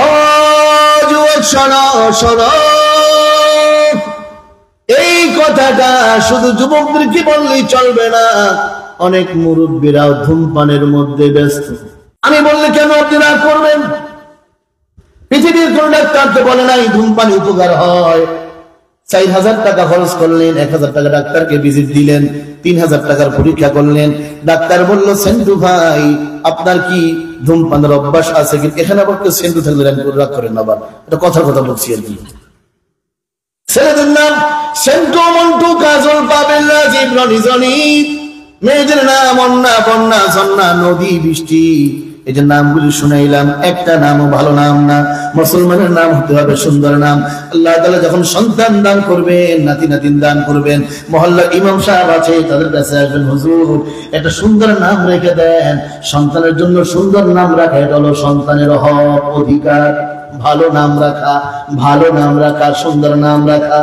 ও যুবক শোনো শোনো, এই কথাটা শুধু যুবকদেরকে বললেই চলবে না, অনেক মুরব্বীরাও ধূমপানের মধ্যে ব্যস্ত। আমি বললে কেন আপনারা করবেন? পৃথিবীর কোন ডাক্তার তো বলে নাই ধূমপান উপকার হয়। 4000 টাকা খরচ করলেন, 1000 টাকা ডাক্তারকে ভিজিট দিলেন, 3000 টাকার পরীক্ষা করলেন। ডাক্তার বলল সেন্টু ভাই আপনার কি ধূমপানের অভ্যাস আছে? কিন্তু এখানে আবার কেউ সেন্টু থাকলে রাগ করেন না, আবার এটা কথার কথা বলছি আর কি। ছেলেদের নাম সেন্টু, মন্টু, কাজল, পাবেল, রাজীব, রনি, জনি। মেয়েদের নাম অন্না, বন্যা, ঝর্ণা, নদী, বৃষ্টি। এই যে নামগুলি শুনাইলাম, একটা নামও ভালো নাম না। মুসলমানের নাম হতে হবে সুন্দর নাম। আল্লাহ তাআলা যখন সন্তান দান করবেন, নাতি নাতিন দান করবেন, মহল্লার ইমাম সাহেব আছে, তাদের কাছে আসবেন, হুজুর একটা সুন্দর নাম রেখে দেন। সন্তানের জন্য সুন্দর নাম রাখা এটা হলো সন্তানের হক, অধিকার। ভালো নাম রাখা, ভালো নাম রাখা, সুন্দর নাম রাখা।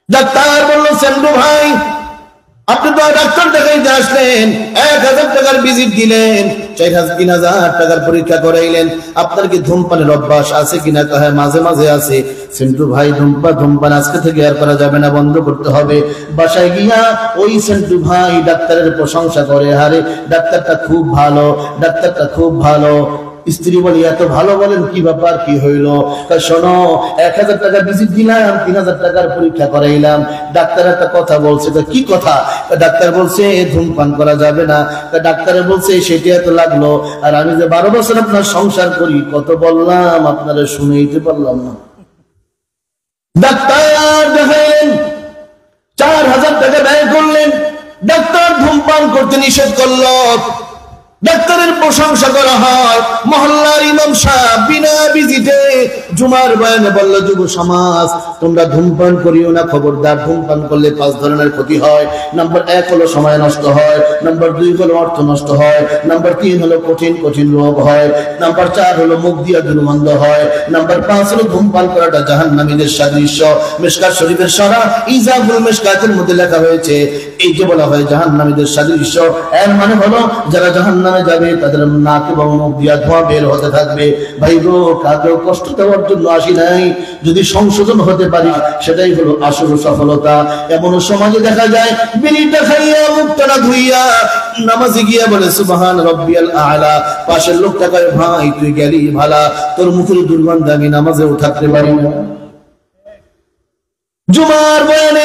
ডাক্তার বলল সেন্টু ভাই আপনি তো ডাক্তার দেখাইতে আসলেন, 1000 টাকার ভিজিট দিলেন, 3000 টাকার পরীক্ষা করাইলেন, আপনার কি ধূমপানের অভ্যাস আছে কিনা? হ্যাঁ মাঝে মাঝে আছে। সেন্টু ভাই ধূমপান আজকে থেকে আর করা যাবে না, বন্ধ করতে হবে। বাসায় গিয়া ওই সেন্টু ভাই ডাক্তারের প্রশংসা করে, আরে ডাক্তারটা খুব ভালো, ডাক্তারটা খুব ভালো। স্ত্রী বলি এত ভালো বলেন, কি ব্যাপার, কি হইল? শোনো 1000 টাকা ভিজিট দিলাম, 3000 টাকার পরীক্ষা করাইলাম, ডাক্তার একটা কথা বলছে। কি কথা? ডাক্তার বলছে ধূমপান করা যাবে না। ডাক্তারে বলছে সেটা এত লাগলো, আর আমি যে 12 বছর আপনার সংসার করি, কত বললাম আপনারা শুনেইতে পারলাম না। ডাক্তার দেখাইলেন, 4000 টাকা ব্যয় করলেন, ডাক্তার ধূমপান করতে নিষেধ করলো। ডাক্তারের প্রশংসা করা হয়, মহল্লার ইমাম সাহেব বিনা ভিজিটে জুমার বয়ানে বলল, যুব সমাজ তোমরা ধূমপান করিও না, খবরদার। ধূমপান করলে 5 ধরনের ক্ষতি হয়। নাম্বার 1 হলো সময় নষ্ট হয়, নাম্বার 2 হলো অর্থ নষ্ট হয়, নাম্বার 3 হলো কঠিন কঠিন রোগ হয়, নাম্বার 4 হলো মুখ দিয়া দুর্গন্ধ হয়, নাম্বার 5 হলো ধূমপান করাটা জাহান্নামীদের সাদৃশ্য। মিশকাত শরীফের সরা ইজাবুল মিশকাতের মধ্যে লেখা হয়েছে, এই যে বলা হয় জাহান্নামীদের সাদৃশ্য, এর মানে হলো যারা জাহান্নামে যাবে তাদের নাক এবং মুখ দিয়া ধোঁয়া বের হতে থাকবে। ভাই গো, কাউকে কষ্ট দেওয়ার জন্য আসি নাই, যদি সংশোধন হতে পারি সেটাই হলো আসল সফলতা। এমন সমাজে দেখা যায় বিড়িটা খাইয়া মুখটা না ধুইয়া নামাজে গিয়া বলে সুবহান রাব্বিয়াল আ'লা, পাশের লোকটা কয় ভাই তুই গেলি ভালা, তোর মুখের দুর্গন্ধ আমি নামাজেও থাকতে পারি না। জুমার বয়ানে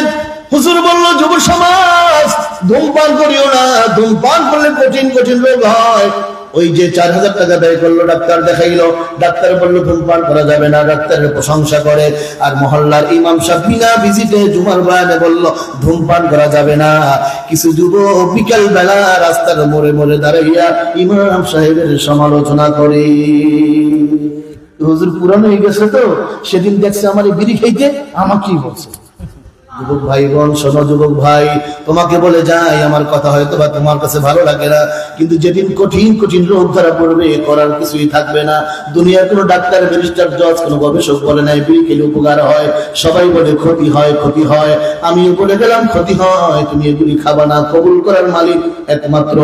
হুজুর বলল, যুব সমাজ ধূমপান করিও না, ধূমপান করলে কঠিন কঠিন রোগ হয়। ওই যে 4000 টাকা ব্যয় করলো, ডাক্তার দেখাইলো, ডাক্তার বললো ধূমপান করা যাবে না, ডাক্তারের প্রশংসা করে। আর মহল্লার ইমাম সাহেব বিনা ভিজিটে জুমার বয়ানে বলল ধূমপান করা যাবে না। কিছু যুবক বিকাল বেলা রাস্তার মোড়ে মোড়ে দাঁড়াইয়া ইমাম সাহেবের সমালোচনা করে। হুজুর পুরানো হয়ে গেছে তো, সেদিন দেখছে আমার বিড়ি খাইতে, আমাকেই বলছে। যুবক ভাই বোন শোনো, যুবক ভাই তোমাকে বলে যাই, আমার কথা হয়তো বা তোমার কাছে ভালো লাগে না, কিন্তু যেদিন কঠিন কঠিন রোগ ধরা পড়বে করার কিছুই থাকবে না। দুনিয়ার কোনো ডাক্তার, ব্যারিস্টার, জজ, কোনো গবেষক বলে নাই বিড়ি খেলে উপকার হয়, সবাই বলে ক্ষতি হয়, ক্ষতি হয়। আমিও বলে গেলাম ক্ষতি হয়, তুমি এগুলি খাবা না। কবুল করার মালিক একমাত্র